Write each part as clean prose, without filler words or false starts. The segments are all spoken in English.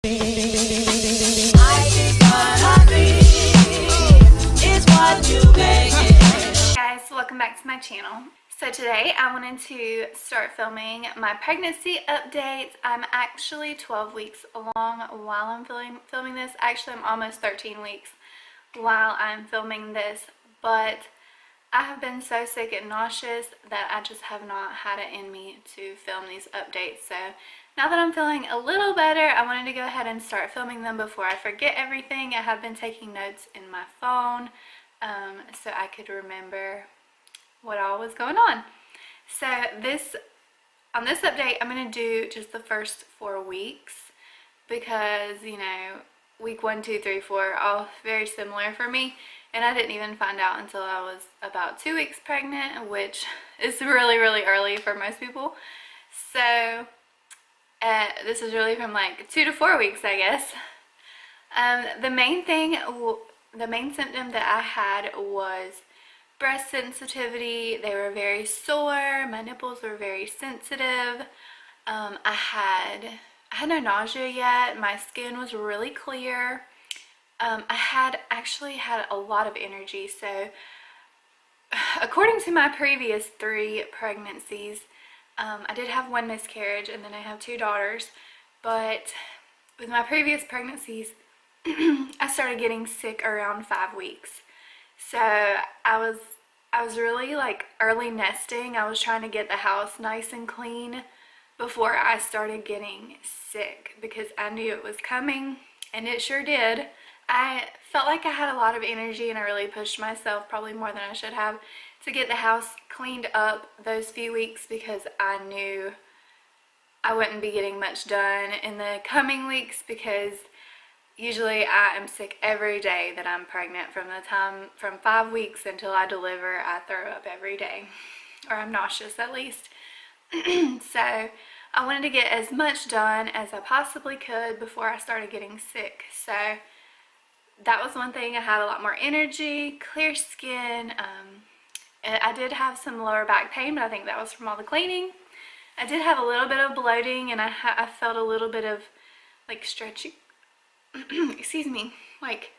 Guys, welcome back to my channel. So today I wanted to start filming my pregnancy updates. I'm actually 12 weeks along while I'm filming this. Actually, I'm almost 13 weeks while I'm filming this, but I have been so sick and nauseous that I just have not had it in me to film these updates. So now that I'm feeling a little better, I wanted to go ahead and start filming them before I forget everything. I have been taking notes in my phone so I could remember what all was going on. So on this update, I'm going to do just the first 4 weeks because, you know, week 1, 2, 3, 4, all very similar for me. And I didn't even find out until I was about 2 weeks pregnant, which is really, really early for most people. So this is really from like 2 to 4 weeks, I guess. The main symptom that I had was breast sensitivity. They were very sore. My nipples were very sensitive. I had no nausea yet. My skin was really clear. I actually had a lot of energy. So according to my previous 3 pregnancies, I did have 1 miscarriage and then I have 2 daughters. But with my previous pregnancies, I started getting sick around 5 weeks. So I was really like early nesting. I was trying to get the house nice and clean before I started getting sick because I knew it was coming, and it sure did. I felt like I had a lot of energy and I really pushed myself, probably more than I should have, to get the house cleaned up those few weeks because I knew I wouldn't be getting much done in the coming weeks because usually I am sick every day that I'm pregnant. From 5 weeks until I deliver, I throw up every day, or I'm nauseous at least. So I wanted to get as much done as I possibly could before I started getting sick. So that was one thing. I had a lot more energy, clear skin. And I did have some lower back pain, but I think that was from all the cleaning. I did have a little bit of bloating, and I felt a little bit of like stretching. Excuse me, like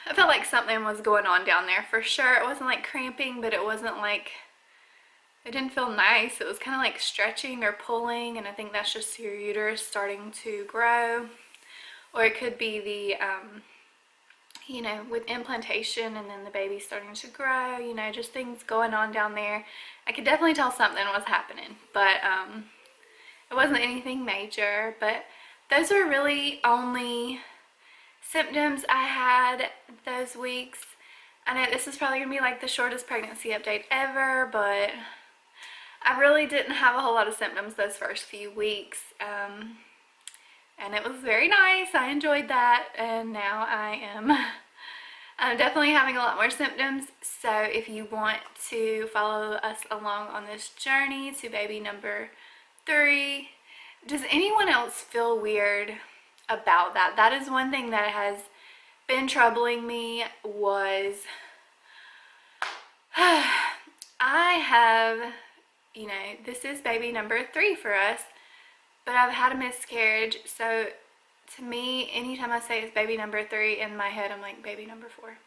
I felt like something was going on down there for sure. It wasn't like cramping, but it wasn't like, it didn't feel nice. It was kind of like stretching or pulling, and I think that's just your uterus starting to grow. Or it could be the you know, with implantation and then the baby starting to grow, you know, just things going on down there. I could definitely tell something was happening, but it wasn't anything major. But those were really only symptoms I had those weeks. I know this is probably going to be like the shortest pregnancy update ever, but I really didn't have a whole lot of symptoms those first few weeks. And it was very nice. I enjoyed that. And now I'm definitely having a lot more symptoms. So if you want to follow us along on this journey to baby number 3, does anyone else feel weird about that? That is one thing that has been troubling me was I have, you know, this is baby number 3 for us, but I've had a miscarriage. So to me, anytime I say it's baby number 3, in my head I'm like baby number 4,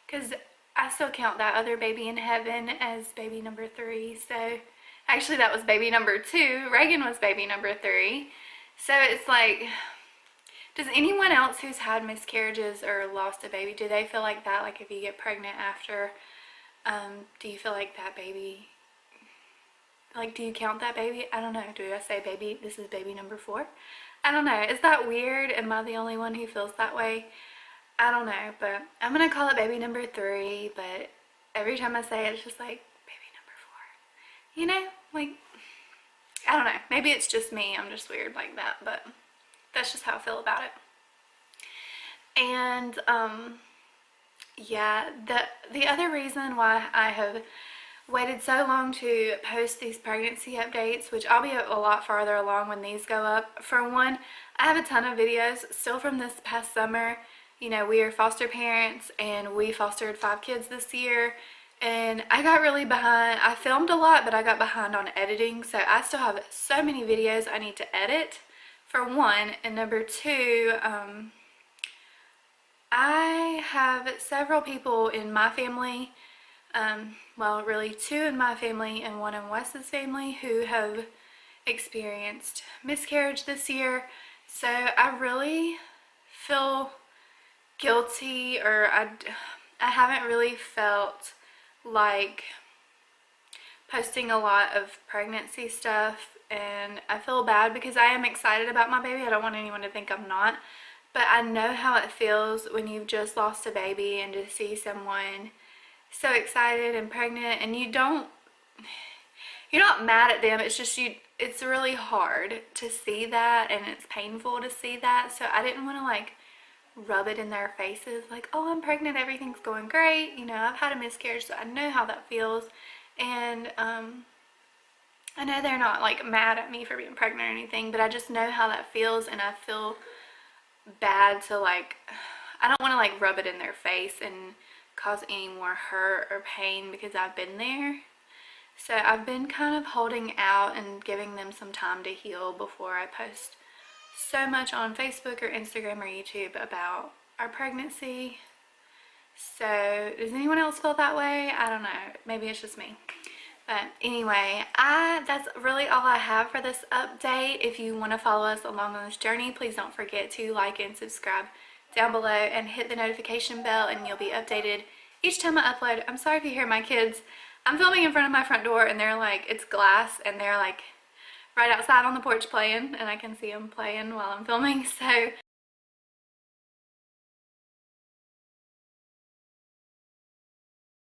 because I still count that other baby in heaven as baby number 3. So actually that was baby number 2. Reagan was baby number 3. So it's like, does anyone else who's had miscarriages or lost a baby, do they feel like that? Like if you get pregnant after, do you feel like that baby, like do you count that baby? I don't know. Do I say baby, this is baby number 4? I don't know. Is that weird? Am I the only one who feels that way? I don't know, but I'm going to call it baby number 3, but every time I say it, it's just like baby number 4. You know, like, I don't know. Maybe it's just me. I'm just weird like that, but that's just how I feel about it. And, yeah, the other reason why I have waited so long to post these pregnancy updates, which I'll be a lot farther along when these go up. For one, I have a ton of videos still from this past summer. You know, we are foster parents and we fostered 5 kids this year, and I got really behind. I filmed a lot, but I got behind on editing, so I still have so many videos I need to edit for one, and number two, I have several people in my family, well, really two in my family and one in Wes's family, who have experienced miscarriage this year. So I really feel guilty, or I haven't really felt like posting a lot of pregnancy stuff, and I feel bad because I am excited about my baby. I don't want anyone to think I'm not, but I know how it feels when you've just lost a baby and to see someone so excited and pregnant, and you're not mad at them. It's just it's really hard to see that, and it's painful to see that. So I didn't want to like rub it in their faces like, oh, I'm pregnant, everything's going great, you know, I've had a miscarriage, so I know how that feels. And I know they're not like mad at me for being pregnant or anything, but I just know how that feels, and I feel bad to like, I don't want to like rub it in their face and cause any more hurt or pain because I've been there. So I've been kind of holding out and giving them some time to heal before I post so much on Facebook or Instagram or YouTube about our pregnancy. So does anyone else feel that way? I don't know. Maybe it's just me. But anyway, that's really all I have for this update. If you want to follow us along on this journey, please don't forget to like and subscribe down below and hit the notification bell, and you'll be updated each time I upload. I'm sorry if you hear my kids. I'm filming in front of my front door, and they're like, it's glass, and they're like right outside on the porch playing, and I can see them playing while I'm filming. So